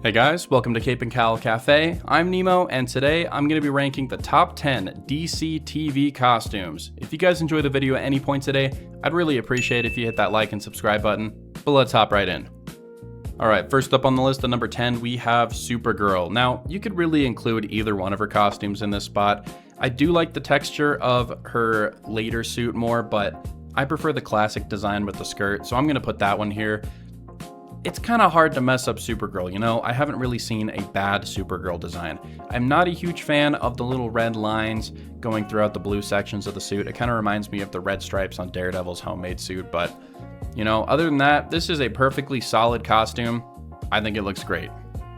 Hey guys, welcome to Cape and Cowl Cafe. I'm Nemo, and today I'm going to be ranking the top 10 DC TV costumes. If you guys enjoy the video at any point today, I'd really appreciate it if you hit that like and subscribe button, but let's hop right in. Alright, first up on the list at number 10, we have Supergirl. Now, you could really include either one of her costumes in this spot. I do like the texture of her later suit more, but I prefer the classic design with the skirt, so I'm going to put that one here. It's kind of hard to mess up Supergirl, you know? I haven't really seen a bad Supergirl design. I'm not a huge fan of the little red lines going throughout the blue sections of the suit. It kind of reminds me of the red stripes on Daredevil's homemade suit, but, you know, other than that, this is a perfectly solid costume. I think it looks great.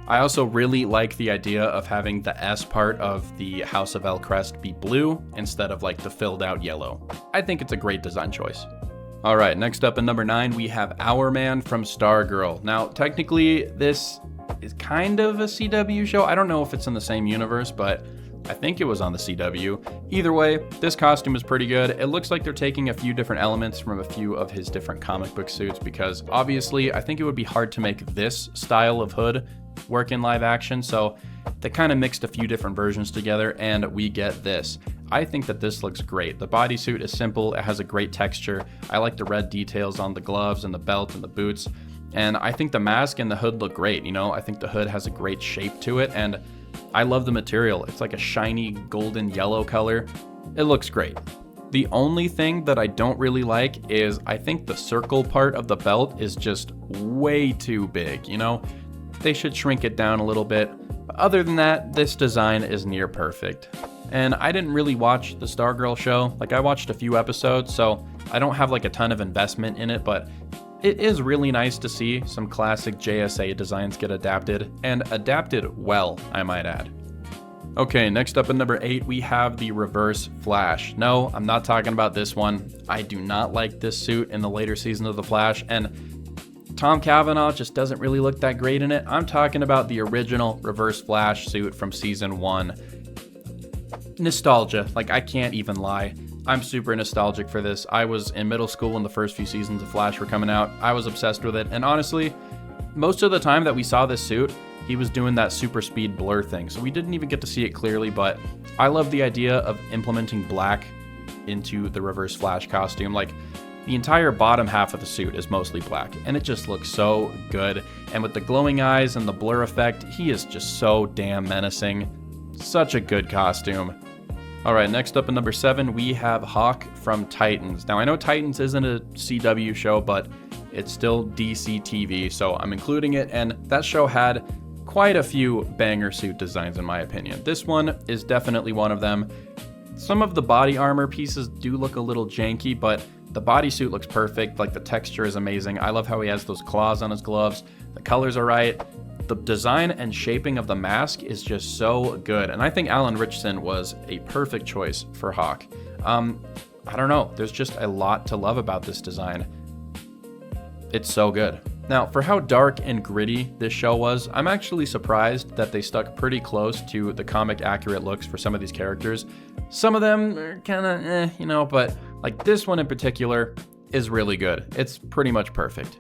I also really like the idea of having the S part of the House of El Crest be blue instead of like the filled out yellow. I think it's a great design choice. Alright, next up at number 9, we have Our Man from Stargirl. Now, technically, this is kind of a CW show. I don't know if it's in the same universe, but I think it was on the CW. Either way, this costume is pretty good. It looks like they're taking a few different elements from a few of his different comic book suits, because obviously, I think it would be hard to make this style of hood work in live action, so they kind of mixed a few different versions together, and we get this. I think that this looks great. The bodysuit is simple, it has a great texture. I like the red details on the gloves and the belt and the boots. And I think the mask and the hood look great, you know? I think the hood has a great shape to it, and I love the material. It's like a shiny golden yellow color. It looks great. The only thing that I don't really like is I think the circle part of the belt is just way too big, you know? They should shrink it down a little bit. But other than that, this design is near perfect. And I didn't really watch the Stargirl show. Like, I watched a few episodes, so I don't have like a ton of investment in it, but it is really nice to see some classic JSA designs get adapted, and adapted well, I might add. Okay, next up at number 8, we have the Reverse Flash. No, I'm not talking about this one. I do not like this suit in the later season of The Flash, and Tom Cavanaugh just doesn't really look that great in it. I'm talking about the original Reverse Flash suit from season 1. Nostalgia, like I can't even lie. I'm super nostalgic for this. I was in middle school when the first few seasons of Flash were coming out. I was obsessed with it, and honestly, most of the time that we saw this suit, he was doing that super speed blur thing, so we didn't even get to see it clearly, but I love the idea of implementing black into the Reverse Flash costume. Like, the entire bottom half of the suit is mostly black, and it just looks so good. And with the glowing eyes and the blur effect, he is just so damn menacing. Such a good costume. Alright, next up at number 7, we have Hawk from Titans. Now, I know Titans isn't a CW show, but it's still DC TV, so I'm including it, and that show had quite a few banger suit designs in my opinion. This one is definitely one of them. Some of the body armor pieces do look a little janky, but the bodysuit looks perfect. Like, the texture is amazing. I love how he has those claws on his gloves. The colors are right. The design and shaping of the mask is just so good. And I think Alan Ritchson was a perfect choice for Hawk. I don't know. There's just a lot to love about this design. It's so good. Now, for how dark and gritty this show was, I'm actually surprised that they stuck pretty close to the comic accurate looks for some of these characters. Some of them are kind of you know, but like this one in particular is really good. It's pretty much perfect.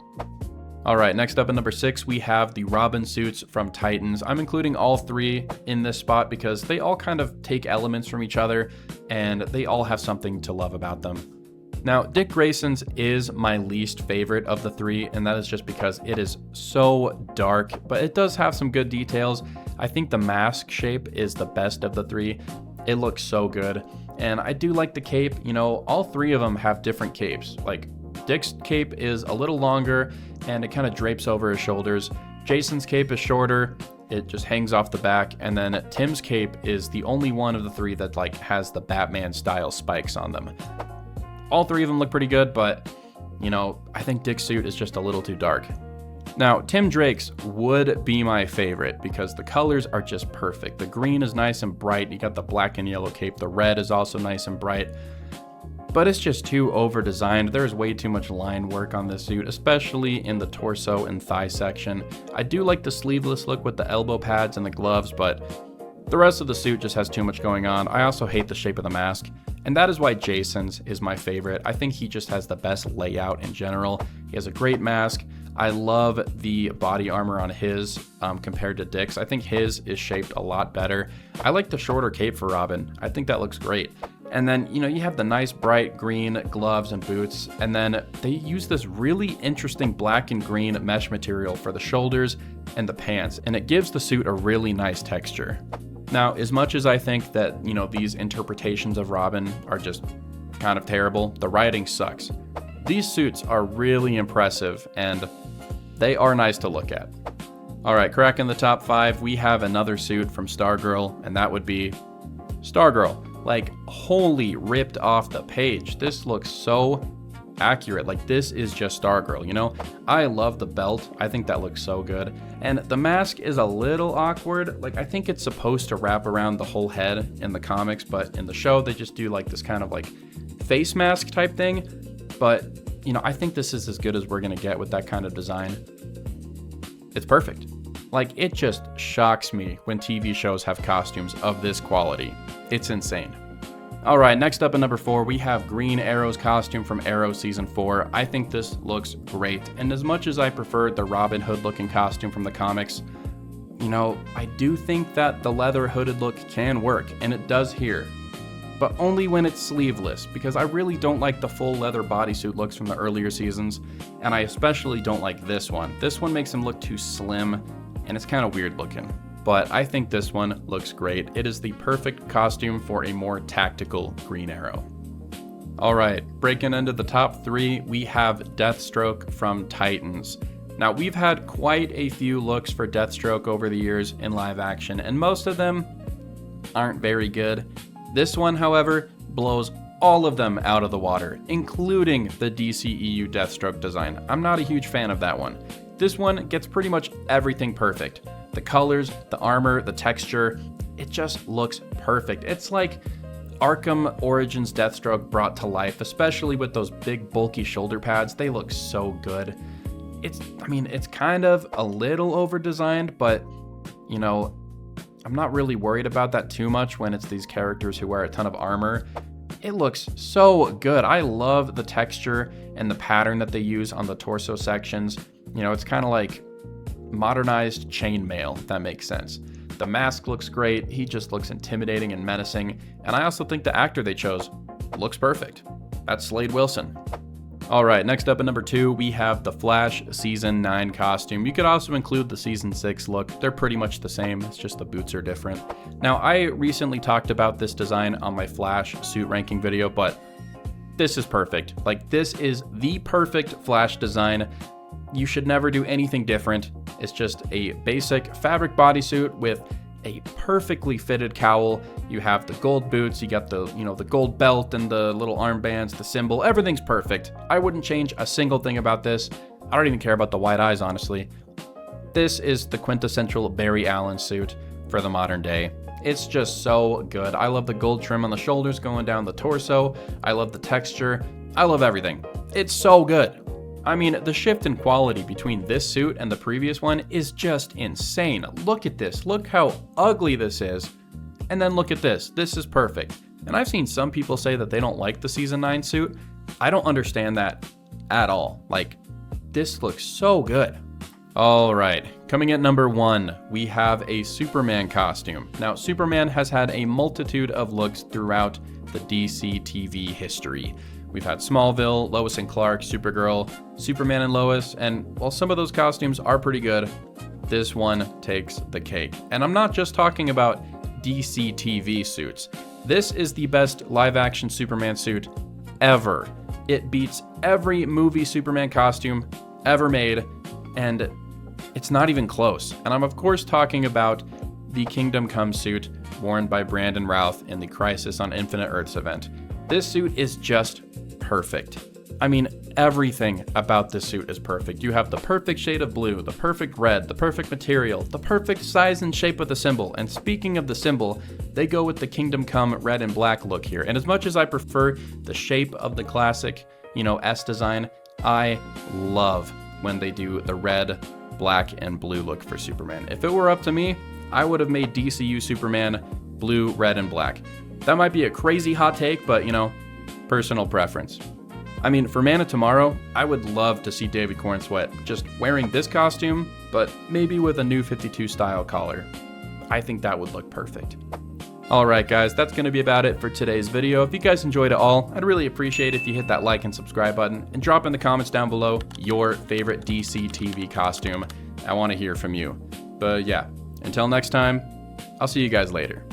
Alright, next up at number 6, we have the Robin suits from Titans. I'm including all 3 in this spot because they all kind of take elements from each other, and they all have something to love about them. Now, Dick Grayson's is my least favorite of the 3, and that is just because it is so dark, but it does have some good details. I think the mask shape is the best of the 3. It looks so good, and I do like the cape. You know, all 3 of them have different capes. Like, Dick's cape is a little longer, and it kind of drapes over his shoulders. Jason's cape is shorter, it just hangs off the back, and then Tim's cape is the only one of the 3 that like has the Batman style spikes on them. All 3 of them look pretty good, but, you know, I think Dick's suit is just a little too dark. Now, Tim Drake's would be my favorite because the colors are just perfect. The green is nice and bright, you got the black and yellow cape, the red is also nice and bright. But it's just too over-designed. There's way too much line work on this suit, especially in the torso and thigh section. I do like the sleeveless look with the elbow pads and the gloves, but the rest of the suit just has too much going on. I also hate the shape of the mask, and that is why Jason's is my favorite. I think he just has the best layout in general. He has a great mask. I love the body armor on his compared to Dick's. I think his is shaped a lot better. I like the shorter cape for Robin. I think that looks great. And then, you have the nice bright green gloves and boots, and then they use this really interesting black and green mesh material for the shoulders and the pants, and it gives the suit a really nice texture. Now, as much as I think that, these interpretations of Robin are just kind of terrible, the writing sucks. These suits are really impressive, and they are nice to look at. All right, cracking the top 5, we have another suit from Stargirl, and that would be Stargirl. Like, wholly ripped off the page. This looks so accurate. Like, this is just Stargirl, I love the belt. I think that looks so good. And the mask is a little awkward. Like, I think it's supposed to wrap around the whole head in the comics, but in the show, they just do like this kind of like face mask type thing. But, I think this is as good as we're gonna get with that kind of design. It's perfect. Like, it just shocks me when TV shows have costumes of this quality. It's insane. All right, next up at number 4, we have Green Arrow's costume from Arrow Season 4. I think this looks great. And as much as I preferred the Robin Hood looking costume from the comics, I do think that the leather hooded look can work, and it does here. But only when it's sleeveless, because I really don't like the full leather bodysuit looks from the earlier seasons, and I especially don't like this one. This one makes him look too slim, and it's kind of weird looking. But I think this one looks great. It is the perfect costume for a more tactical Green Arrow. All right, breaking into the top 3, we have Deathstroke from Titans. Now, we've had quite a few looks for Deathstroke over the years in live action, and most of them aren't very good. This one, however, blows all of them out of the water, including the DCEU Deathstroke design. I'm not a huge fan of that one. This one gets pretty much everything perfect. The colors, the armor, the texture, it just looks perfect. It's like Arkham Origins Deathstroke brought to life, especially with those big bulky shoulder pads. They look so good. It's kind of a little over-designed, but, I'm not really worried about that too much when it's these characters who wear a ton of armor. It looks so good. I love the texture and the pattern that they use on the torso sections. It's kind of like modernized chainmail, if that makes sense. The mask looks great. He just looks intimidating and menacing. And I also think the actor they chose looks perfect. That's Slade Wilson. All right, next up at number 2, we have the Flash Season 9 costume. You could also include the Season 6 look. They're pretty much the same. It's just the boots are different. Now, I recently talked about this design on my Flash suit ranking video, but this is perfect. Like, this is the perfect Flash design. You should never do anything different. It's just a basic fabric bodysuit with a perfectly fitted cowl. You have the gold boots, you got the, the gold belt and the little armbands, the symbol, everything's perfect. I wouldn't change a single thing about this. I don't even care about the white eyes, honestly. This is the quintessential Barry Allen suit for the modern day. It's just so good. I love the gold trim on the shoulders going down the torso. I love the texture. I love everything. It's so good. The shift in quality between this suit and the previous one is just insane. Look at this. Look how ugly this is. And then look at this. This is perfect. And I've seen some people say that they don't like the Season 9 suit. I don't understand that at all. Like, this looks so good. All right, coming at number 1, we have a Superman costume. Now, Superman has had a multitude of looks throughout the DC TV history. We've had Smallville, Lois and Clark, Supergirl, Superman and Lois, and while some of those costumes are pretty good, this one takes the cake. And I'm not just talking about DC TV suits. This is the best live-action Superman suit ever. It beats every movie Superman costume ever made, and it's not even close. And I'm of course talking about the Kingdom Come suit worn by Brandon Routh in the Crisis on Infinite Earths event. This suit is just perfect. Everything about this suit is perfect. You have the perfect shade of blue, the perfect red, the perfect material, the perfect size and shape of the symbol. And speaking of the symbol, they go with the Kingdom Come red and black look here. And as much as I prefer the shape of the classic, S design, I love when they do the red, black, and blue look for Superman. If it were up to me, I would have made DCU Superman blue, red, and black. That might be a crazy hot take, but personal preference. I mean, for Man of Tomorrow, I would love to see David Cornsweet just wearing this costume, but maybe with a new 52 style collar. I think that would look perfect. Alright guys, that's going to be about it for today's video. If you guys enjoyed it all, I'd really appreciate it if you hit that like and subscribe button, and drop in the comments down below your favorite DC TV costume. I want to hear from you. But yeah, until next time, I'll see you guys later.